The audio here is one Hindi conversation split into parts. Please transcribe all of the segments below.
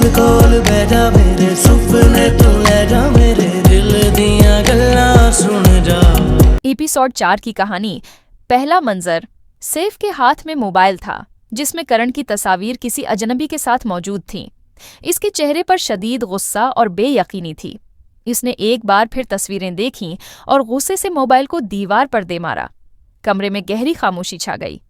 कोल बैठा मेरे सुपने तू ले जा, मेरे दिल दियां गल्लां सुन जा। एपिसोड 4 की कहानी। पहला मंजर। सैफ के हाथ में मोबाइल था जिसमें करण की तस्वीर किसी अजनबी के साथ मौजूद थी। इसके चेहरे पर शदीद गुस्सा और बेयकीनी थी। इसने एक बार फिर तस्वीरें देखीं और गुस्से से मोबाइल को दीवार पर दे मारा। कमरे में गहरी खामोशी छा गई।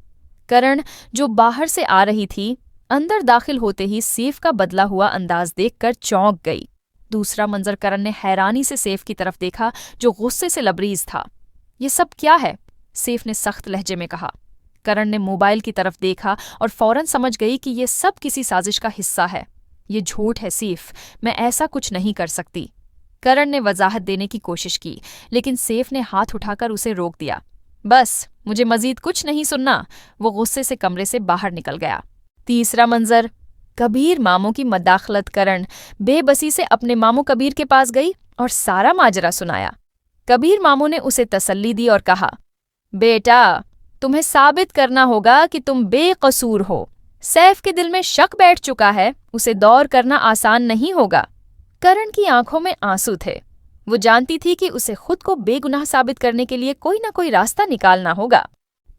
करण, जो बाहर से आ रही थी, अंदर दाखिल होते ही सैफ का बदला हुआ अंदाज देखकर चौंक गई। दूसरा मंजर। करण ने हैरानी से सैफ की तरफ देखा जो गुस्से से लबरीज था। ये सब क्या है? सैफ ने सख्त लहजे में कहा। करण ने मोबाइल की तरफ देखा और फौरन समझ गई कि ये सब किसी साजिश का हिस्सा है। ये झूठ है सैफ, मैं ऐसा कुछ नहीं कर सकती। करण ने वजाहत देने की कोशिश की, लेकिन सैफ ने हाथ उठाकर उसे रोक दिया। बस, मुझे मजीद कुछ नहीं सुनना। वो गुस्से से कमरे से बाहर निकल गया। तीसरा मंजर। कबीर मामू की मदाखलत। करण बेबसी से अपने मामू कबीर के पास गई और सारा माजरा सुनाया। कबीर मामू ने उसे तसल्ली दी और कहा, बेटा, तुम्हें साबित करना होगा कि तुम बेकसूर हो। सैफ के दिल में शक बैठ चुका है, उसे दौर करना आसान नहीं होगा। करण की आंखों में आंसू थे। वो जानती थी कि उसे खुद को बेगुनाह साबित करने के लिए कोई ना कोई रास्ता निकालना होगा।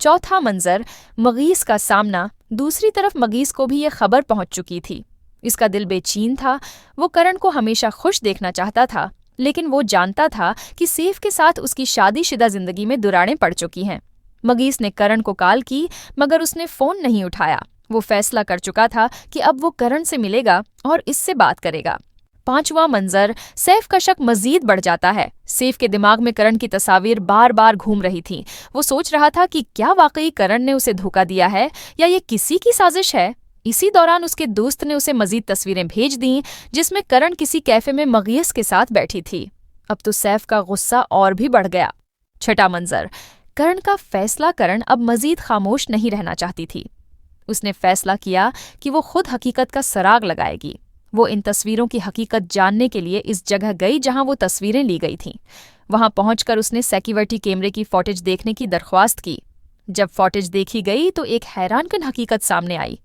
चौथा मंजर। मगीस का सामना। दूसरी तरफ मगीस को भी ये खबर पहुंच चुकी थी। इसका दिल बेचैन था। वो करण को हमेशा खुश देखना चाहता था, लेकिन वो जानता था कि सैफ के साथ उसकी शादीशुदा जिंदगी में दुराड़ें पड़ चुकी हैं। मगीस ने करण को कॉल की, मगर उसने फोन नहीं उठाया। वो फैसला कर चुका था कि अब वो करण से मिलेगा और इससे बात करेगा। पांचवां मंजर। सैफ का शक मजीद बढ़ जाता है। सैफ के दिमाग में करण की तस्वीर बार बार घूम रही थी। वो सोच रहा था कि क्या वाकई करण ने उसे धोखा दिया है या ये किसी की साजिश है। इसी दौरान उसके दोस्त ने उसे मजीद तस्वीरें भेज दी जिसमें करण किसी कैफे में मगीस के साथ बैठी थी। अब तो सैफ का गुस्सा और भी बढ़ गया। छठा मंजर। करण का फैसला। करण अब मजीद खामोश नहीं रहना चाहती थी। उसने फैसला किया कि वो खुद हकीकत का सराग लगाएगी। वो इन तस्वीरों की हकीकत जानने के लिए इस जगह गई जहां वो तस्वीरें ली गई थीं। वहां पहुंचकर उसने सिक्योरिटी कैमरे की फुटेज देखने की दरख्वास्त की। जब फुटेज देखी गई तो एक हैरानकुन हकीकत सामने आई।